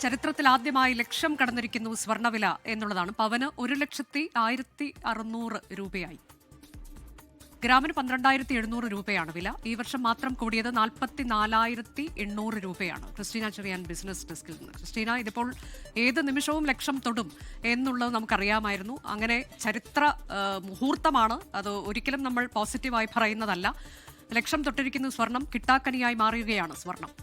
ചരിത്രത്തിൽ ആദ്യമായി ലക്ഷം കടന്നിരിക്കുന്നു സ്വർണ്ണവില എന്നുള്ളതാണ്. പവന് 1,16,600 രൂപയായി. ഗ്രാമിന് 12,700 രൂപയാണ് വില. ഈ വർഷം മാത്രം കൂടിയത് 44,800 രൂപയാണ്. ക്രിസ്റ്റീന ചെറിയാൻ ബിസിനസ് ഡെസ്കിൽ നിന്ന്. ക്രിസ്റ്റീന, ഇതിപ്പോൾ ഏത് നിമിഷവും ലക്ഷം തൊടും എന്നുള്ളത് നമുക്കറിയാമായിരുന്നു. അങ്ങനെ ചരിത്ര മുഹൂർത്തമാണ്. അത് ഒരിക്കലും നമ്മൾ പോസിറ്റീവായി പറയുന്നതല്ല. ലക്ഷം തൊട്ടിരിക്കുന്നു സ്വർണം. കിട്ടാക്കനിയായി മാറുകയാണ് സ്വർണം.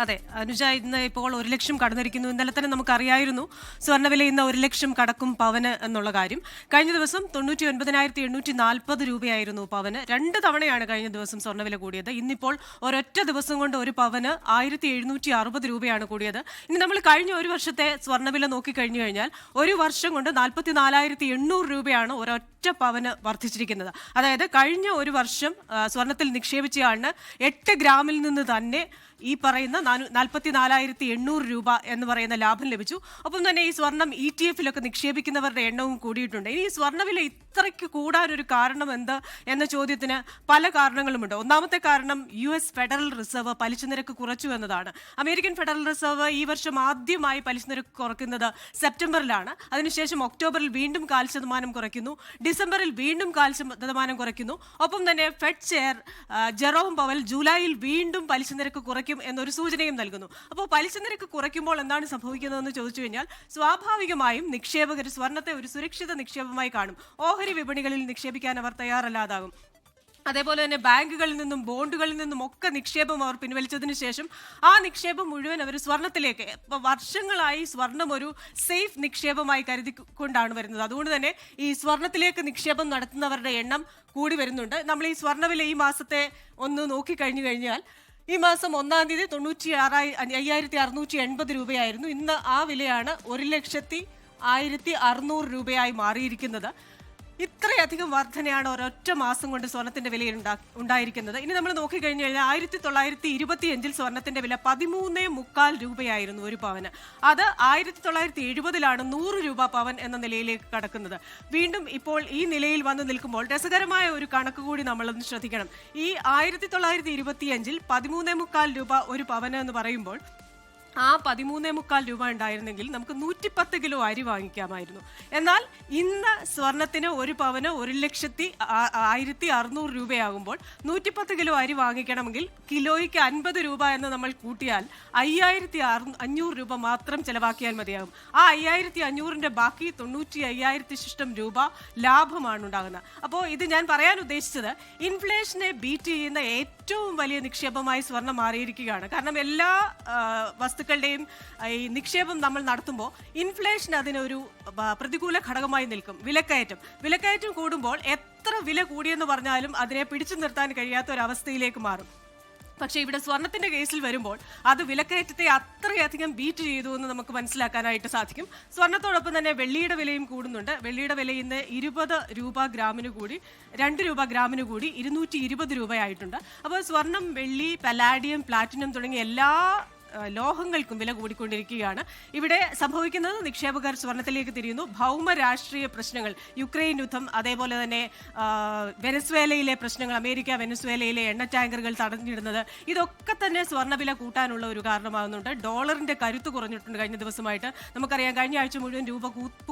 അതെ അനുജ, ഇന്ന് ഇപ്പോൾ 1 ലക്ഷം കടന്നിരിക്കുന്നു. ഇന്നലെ തന്നെ നമുക്കറിയായിരുന്നു സ്വർണ്ണവില ഇന്ന് 1 ലക്ഷം കടക്കും പവന് എന്നുള്ള കാര്യം. കഴിഞ്ഞ ദിവസം 99,840 രൂപയായിരുന്നു പവന്. 2 തവണയാണ് കഴിഞ്ഞ ദിവസം സ്വർണ്ണവില കൂടിയത്. ഇന്നിപ്പോൾ ഒരൊറ്റ ദിവസം കൊണ്ട് ഒരു പവന് 1,760 രൂപയാണ് കൂടിയത്. ഇനി നമ്മൾ കഴിഞ്ഞ ഒരു വർഷത്തെ സ്വർണ്ണവില നോക്കിക്കഴിഞ്ഞു കഴിഞ്ഞാൽ ഒരു വർഷം കൊണ്ട് 44,800 രൂപയാണ് ഒരൊറ്റ പവന് വർദ്ധിച്ചിരിക്കുന്നത്. അതായത് കഴിഞ്ഞ ഒരു വർഷം സ്വർണത്തിൽ നിക്ഷേപിച്ചയാളിന് 8 ഗ്രാമിൽ നിന്ന് തന്നെ ഈ പറയുന്ന 44,800 രൂപ എന്ന് പറയുന്ന ലാഭം ലഭിച്ചു. ഒപ്പം തന്നെ ഈ സ്വർണം ETF-ലൊക്കെ നിക്ഷേപിക്കുന്നവരുടെ എണ്ണവും കൂടിയിട്ടുണ്ട്. ഇനി ഈ സ്വർണ്ണവില ഇത്രയ്ക്ക് കൂടാനൊരു കാരണം എന്ത് എന്ന ചോദ്യത്തിന് പല കാരണങ്ങളുമുണ്ട്. ഒന്നാമത്തെ കാരണം US ഫെഡറൽ റിസർവ് പലിശ നിരക്ക് കുറച്ചു എന്നതാണ്. അമേരിക്കൻ ഫെഡറൽ റിസർവ് ഈ വർഷം ആദ്യമായി പലിശ നിരക്ക് കുറയ്ക്കുന്നത് സെപ്റ്റംബറിലാണ്. അതിനുശേഷം ഒക്ടോബറിൽ വീണ്ടും 0.5% കുറയ്ക്കുന്നു. ഡിസംബറിൽ വീണ്ടും 0.5% കുറയ്ക്കുന്നു. ഒപ്പം തന്നെ ഫെഡ് ചെയർ ജെറോം പവൽ ജൂലൈയിൽ വീണ്ടും പലിശ നിരക്ക് കുറയ്ക്കും എന്നൊരു സൂചനയും നൽകുന്നു. അപ്പോൾ പലിശ നിരക്ക് കുറയ്ക്കുമ്പോൾ എന്താണ് സംഭവിക്കുന്നതെന്ന് ചോദിച്ചു കഴിഞ്ഞാൽ സ്വാഭാവികമായും നിക്ഷേപകർ സ്വർണ്ണത്തെ ഒരു സുരക്ഷിത നിക്ഷേപമായി കാണും. ഓഹരി വിപണികളിൽ നിക്ഷേപിക്കാൻ അവർ തയ്യാറല്ലാതാകും. അതേപോലെ തന്നെ ബാങ്കുകളിൽ നിന്നും ബോണ്ടുകളിൽ നിന്നും ഒക്കെ നിക്ഷേപം അവർ പിൻവലിച്ചതിന് ശേഷം ആ നിക്ഷേപം മുഴുവൻ അവർ സ്വർണ്ണത്തിലേക്ക്, വർഷങ്ങളായി സ്വർണം ഒരു സേഫ് നിക്ഷേപമായി കരുതിക്കൊണ്ടാണ് വരുന്നത്. അതുകൊണ്ട് തന്നെ ഈ സ്വർണ്ണത്തിലേക്ക് നിക്ഷേപം നടത്തുന്നവരുടെ എണ്ണം കൂടി വരുന്നുണ്ട്. നമ്മൾ ഈ സ്വർണ്ണവില ഈ മാസത്തെ ഒന്ന് നോക്കിക്കഴിഞ്ഞു കഴിഞ്ഞാൽ ഈ മാസം 1-ാം തീയതി 96,680 രൂപയായിരുന്നു. ഇന്ന് ആ വിലയാണ് 1,01,600 രൂപയായി മാറിയിരിക്കുന്നത്. ഇത്രയധികം വർധനയാണ് ഒരൊറ്റ മാസം കൊണ്ട് സ്വർണത്തിന്റെ വില ഉണ്ടായിരിക്കുന്നത്. ഇനി നമ്മൾ നോക്കിക്കഴിഞ്ഞു കഴിഞ്ഞാൽ 1925 സ്വർണത്തിന്റെ വില 13.25 രൂപയായിരുന്നു ഒരു പവന്. അത് 1970-ലാണ് 100 രൂപ പവൻ എന്ന നിലയിലേക്ക് കടക്കുന്നത്. വീണ്ടും ഇപ്പോൾ ഈ നിലയിൽ വന്ന് നിൽക്കുമ്പോൾ രസകരമായ ഒരു കണക്ക് കൂടി നമ്മളൊന്ന് ശ്രദ്ധിക്കണം. ഈ 1925 13.25 രൂപ ഒരു പവന് എന്ന് പറയുമ്പോൾ ആ 13.25 രൂപ ഉണ്ടായിരുന്നെങ്കിൽ നമുക്ക് 110 കിലോ അരി വാങ്ങിക്കാമായിരുന്നു. എന്നാൽ ഇന്ന് സ്വർണത്തിന് ഒരു പവന് 1,01,600 രൂപയാകുമ്പോൾ 110 കിലോ അരി വാങ്ങിക്കണമെങ്കിൽ കിലോയ്ക്ക് 50 രൂപ എന്ന് നമ്മൾ കൂട്ടിയാൽ 5,500 രൂപ മാത്രം ചെലവാക്കിയാൽ മതിയാകും. ആ 5,500-ന്റെ ബാക്കി 95,000 ശിഷ്ടം രൂപ ലാഭമാണ് ഉണ്ടാകുന്നത്. അപ്പോൾ ഇത് ഞാൻ പറയാൻ ഉദ്ദേശിച്ചത് ഇൻഫ്ലേഷനെ ബീറ്റ് ചെയ്യുന്ന ഏറ്റവും വലിയ നിക്ഷേപമായി സ്വർണം മാറിയിരിക്കുകയാണ്. കാരണം എല്ലാ വസ്തുക്കളുടെയും ഈ നിക്ഷേപം നമ്മൾ നടത്തുമ്പോൾ ഇൻഫ്ലേഷൻ അതിനൊരു പ്രതികൂല ഘടകമായി നിൽക്കും. വിലക്കയറ്റം കൂടുമ്പോൾ എത്ര വില കൂടിയെന്ന് പറഞ്ഞാലും അതിനെ പിടിച്ചു നിർത്താൻ കഴിയാത്ത ഒരവസ്ഥയിലേക്ക് മാറും. പക്ഷേ ഇവിടെ സ്വർണത്തിന്റെ കേസിൽ വരുമ്പോൾ അത് വിലക്കയറ്റത്തെ അത്രയധികം ബീറ്റ് ചെയ്തു എന്ന് നമുക്ക് മനസ്സിലാക്കാനായിട്ട് സാധിക്കും. സ്വർണത്തോടൊപ്പം തന്നെ വെള്ളിയുടെ വിലയും കൂടുന്നുണ്ട്. വെള്ളിയുടെ വില ഇന്ന് 20 രൂപ ഗ്രാമിന് കൂടി 2 രൂപ ഗ്രാമിന് കൂടി 220 രൂപയായിട്ടുണ്ട്. അപ്പോൾ സ്വർണം, വെള്ളി, പലാഡിയം, പ്ലാറ്റിനം തുടങ്ങിയ എല്ലാ ലോഹങ്ങൾക്കും വില കൂടിക്കൊണ്ടിരിക്കുകയാണ്. ഇവിടെ സംഭവിക്കുന്നത് നിക്ഷേപകർ സ്വർണത്തിലേക്ക് തിരിയുന്നു. ഭൗമ രാഷ്ട്രീയ പ്രശ്നങ്ങൾ, യുക്രൈൻ യുദ്ധം, അതേപോലെ തന്നെ വെനസ്വേലയിലെ പ്രശ്നങ്ങൾ, അമേരിക്ക വെനസ്വേലയിലെ എണ്ണ ടാങ്കറുകൾ തടഞ്ഞിടുന്നത്, ഇതൊക്കെ തന്നെ സ്വർണ്ണവില കൂട്ടാനുള്ള ഒരു കാരണമാകുന്നുണ്ട്. ഡോളറിന്റെ കരുത്ത് കുറഞ്ഞിട്ടുണ്ട് കഴിഞ്ഞ ദിവസമായിട്ട്. നമുക്കറിയാം കഴിഞ്ഞ ആഴ്ച മുഴുവൻ രൂപ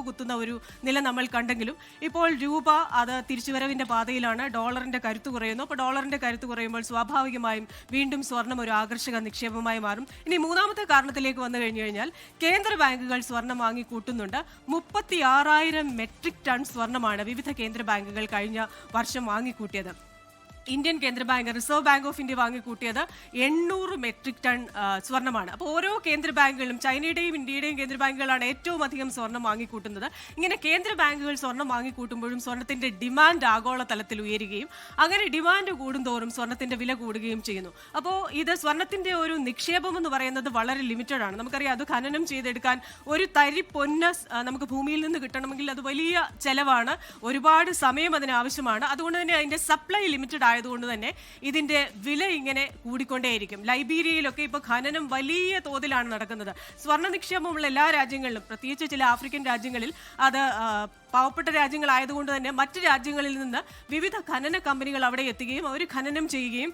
കുത്തുന്ന ഒരു നില നമ്മൾ കണ്ടെങ്കിലും ഇപ്പോൾ രൂപ അത് തിരിച്ചുവരവിന്റെ പാതയിലാണ്. ഡോളറിന്റെ കരുത്ത് കുറയുന്നു. അപ്പോൾ ഡോളറിന്റെ കരുത്ത് കുറയുമ്പോൾ സ്വാഭാവികമായും വീണ്ടും സ്വർണം ഒരു ആകർഷക നിക്ഷേപമായി മാറും. ഇനി മൂന്നാമത്തെ കാരണത്തിലേക്ക് വന്നു കഴിഞ്ഞു കഴിഞ്ഞാൽ കേന്ദ്ര ബാങ്കുകൾ സ്വർണം വാങ്ങിക്കൂട്ടുന്നുണ്ട്. 36,000 മെട്രിക് ടൺ സ്വർണമാണ് വിവിധ കേന്ദ്ര ബാങ്കുകൾ കഴിഞ്ഞ വർഷം വാങ്ങിക്കൂട്ടിയത്. ഇന്ത്യൻ കേന്ദ്ര bank, reserve bank of India വാങ്ങിക്കൂട്ടിയത് 800 മെട്രിക് ടൺ സ്വർണ്ണമാണ്. അപ്പോൾ ഓരോ കേന്ദ്ര ബാങ്കുകളും, ചൈനയുടെയും ഇന്ത്യയുടെയും കേന്ദ്ര ബാങ്കുകളാണ് ഏറ്റവും അധികം സ്വർണം വാങ്ങിക്കൂട്ടുന്നത്. ഇങ്ങനെ കേന്ദ്ര ബാങ്കുകൾ സ്വർണം വാങ്ങിക്കൂട്ടുമ്പോഴും സ്വർണത്തിന്റെ ഡിമാൻഡ് ആഗോളതലത്തിൽ ഉയരുകയും അങ്ങനെ ഡിമാൻഡ് കൂടുന്തോറും സ്വർണത്തിന്റെ വില കൂടുകയും ചെയ്യുന്നു. അപ്പോൾ ഇത് സ്വർണത്തിന്റെ ഒരു നിക്ഷേപം എന്ന് പറയുന്നത് വളരെ ലിമിറ്റഡ് ആണ്. നമുക്കറിയാം, അത് ഖനനം ചെയ്തെടുക്കാൻ ഒരു തരി പൊന്ന് നമുക്ക് ഭൂമിയിൽ നിന്ന് കിട്ടണമെങ്കിൽ അത് വലിയ ചെലവാണ്. ഒരുപാട് സമയം അതിന് ആവശ്യമാണ്. അതുകൊണ്ട് തന്നെ അതിന്റെ സപ്ലൈ ലിമിറ്റഡ് ആയതുകൊണ്ട് തന്നെ ഇതിന്റെ വില ഇങ്ങനെ കൂടിക്കൊണ്ടേയിരിക്കും. ലൈബീരിയയിലൊക്കെ ഇപ്പോൾ ഖനനം വലിയ തോതിലാണ് നടക്കുന്നത്. സ്വർണ്ണ നിക്ഷേപമുള്ള എല്ലാ രാജ്യങ്ങളിലും, പ്രത്യേകിച്ച് ചില ആഫ്രിക്കൻ രാജ്യങ്ങളിൽ, അത് പാവപ്പെട്ട രാജ്യങ്ങളായതുകൊണ്ട് തന്നെ മറ്റ് രാജ്യങ്ങളിൽ നിന്ന് വിവിധ ഖനന കമ്പനികൾ അവിടെ എത്തുകയും അവർ ഖനനം ചെയ്യുകയും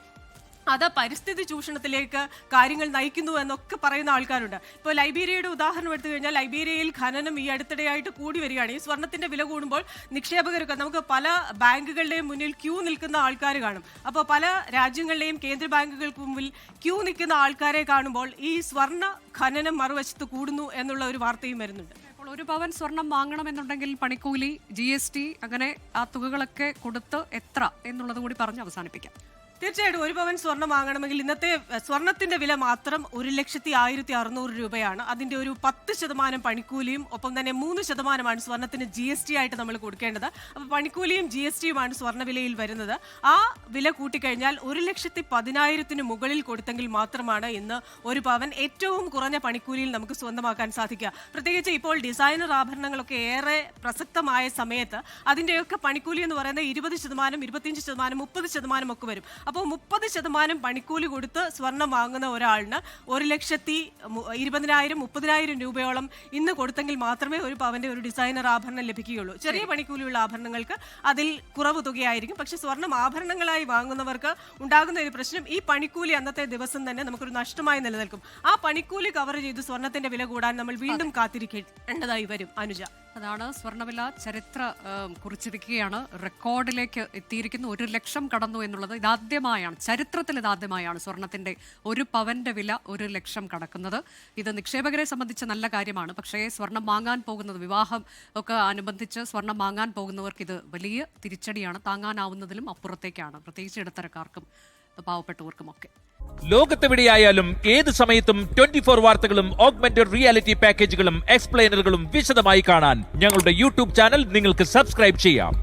അത് പരിസ്ഥിതി ചൂഷണത്തിലേക്ക് കാര്യങ്ങൾ നയിക്കുന്നു എന്നൊക്കെ പറയുന്ന ആൾക്കാരുണ്ട്. ഇപ്പോൾ ലൈബീരിയയുടെ ഉദാഹരണം എടുത്തു കഴിഞ്ഞാൽ ലൈബീരിയയിൽ ഖനനം ഈ അടുത്തിടെയായിട്ട് കൂടി വരികയാണ്. ഈ സ്വർണ്ണത്തിന്റെ വില കൂടുമ്പോൾ നിക്ഷേപകർക്ക് നമുക്ക് പല ബാങ്കുകളുടെയും മുന്നിൽ ക്യൂ നിൽക്കുന്ന ആൾക്കാർ കാണും. അപ്പോൾ പല രാജ്യങ്ങളുടെയും കേന്ദ്ര ബാങ്കുകൾക്ക് മുമ്പിൽ ക്യൂ നിൽക്കുന്ന ആൾക്കാരെ കാണുമ്പോൾ ഈ സ്വർണ്ണ ഖനനം മറുവശത്ത് കൂടുന്നു എന്നുള്ള ഒരു വാർത്തയും വരുന്നുണ്ട്. അപ്പോൾ ഒരു പവൻ സ്വർണം വാങ്ങണമെന്നുണ്ടെങ്കിൽ പണിക്കൂലി, GST അങ്ങനെ ആ തുകകളൊക്കെ കൊടുത്ത് എത്ര എന്നുള്ളത് കൂടി പറഞ്ഞ് അവസാനിപ്പിക്കാം. തീർച്ചയായിട്ടും ഒരു പവൻ സ്വർണം വാങ്ങണമെങ്കിൽ ഇന്നത്തെ സ്വർണത്തിന്റെ വില മാത്രം 1,01,600 രൂപയാണ്. അതിന്റെ ഒരു 10% പണിക്കൂലിയും ഒപ്പം തന്നെ 3% സ്വർണത്തിന് GST ആയിട്ട് നമ്മൾ കൊടുക്കേണ്ടത്. അപ്പോൾ പണിക്കൂലിയും GSTയുമാണ് സ്വർണ്ണവിലയിൽ വരുന്നത്. ആ വില കൂട്ടിക്കഴിഞ്ഞാൽ 1,10,000 മുകളിൽ കൊടുത്തെങ്കിൽ മാത്രമാണ് ഇന്ന് ഒരു പവൻ ഏറ്റവും കുറഞ്ഞ പണിക്കൂലിയിൽ നമുക്ക് സ്വന്തമാക്കാൻ സാധിക്കുക. പ്രത്യേകിച്ച് ഇപ്പോൾ ഡിസൈനർ ആഭരണങ്ങളൊക്കെ ഏറെ പ്രസക്തമായ സമയത്ത് അതിന്റെയൊക്കെ പണിക്കൂലി എന്ന് പറയുന്നത് 20%, 25%, 30% ഒക്കെ വരും. അപ്പോൾ 30% പണിക്കൂലി കൊടുത്ത് സ്വർണം വാങ്ങുന്ന ഒരാളിന് 1,20,000, 30,000 രൂപയോളം ഇന്ന് കൊടുത്തെങ്കിൽ മാത്രമേ ഒരു പവന്റെ ഒരു ഡിസൈനർ ആഭരണം ലഭിക്കുകയുള്ളൂ. ചെറിയ പണിക്കൂലിയുള്ള ആഭരണങ്ങൾക്ക് അതിൽ കുറവ് തുകയായിരിക്കും. പക്ഷെ സ്വർണം ആഭരണങ്ങളായി വാങ്ങുന്നവർക്ക് ഉണ്ടാകുന്ന ഒരു പ്രശ്നം, ഈ പണിക്കൂലി അന്നത്തെ ദിവസം തന്നെ നമുക്കൊരു നഷ്ടമായി നിലനിൽക്കും. ആ പണിക്കൂലി കവർ ചെയ്ത് സ്വർണത്തിന്റെ വില കൂടാൻ നമ്മൾ വീണ്ടും കാത്തിരിക്കേണ്ടതായി വരും. അനുജ, അതാണ് സ്വർണ്ണവില ചരിത്ര കുറിച്ചിരിക്കുകയാണ്. റെക്കോർഡിലേക്ക് എത്തിയിരിക്കുന്നു. 1,00,000 കടന്നു എന്നുള്ളത് ഇതാദ്യമായാണ്, ചരിത്രത്തിൽ ഇതാദ്യമായാണ് സ്വർണത്തിന്റെ ഒരു പവന്റെ വില 1,00,000 കടക്കുന്നത്. ഇത് നിക്ഷേപകരെ സംബന്ധിച്ച് നല്ല കാര്യമാണ്. പക്ഷേ സ്വർണം വാങ്ങാൻ പോകുന്നത്, വിവാഹം ഒക്കെ അനുബന്ധിച്ച് സ്വർണം വാങ്ങാൻ പോകുന്നവർക്ക് ഇത് വലിയ തിരിച്ചടിയാണ്. താങ്ങാനാവുന്നതിലും അപ്പുറത്തേക്കാണ്, പ്രത്യേകിച്ച് ഇടത്തരക്കാർക്കും പാവപ്പെട്ടവർക്കുമൊക്കെ. ലോകത്തെവിടെയായാലും ഏത് സമയത്തും 24 വാർത്തകളും ഓഗ്മെന്റഡ് റിയാലിറ്റി പാക്കേജുകളും എക്സ്പ്ലെയിനറുകളും വിശദമായി കാണാൻ ഞങ്ങളുടെ യൂട്യൂബ് ചാനൽ നിങ്ങൾക്ക് സബ്സ്ക്രൈബ് ചെയ്യാം.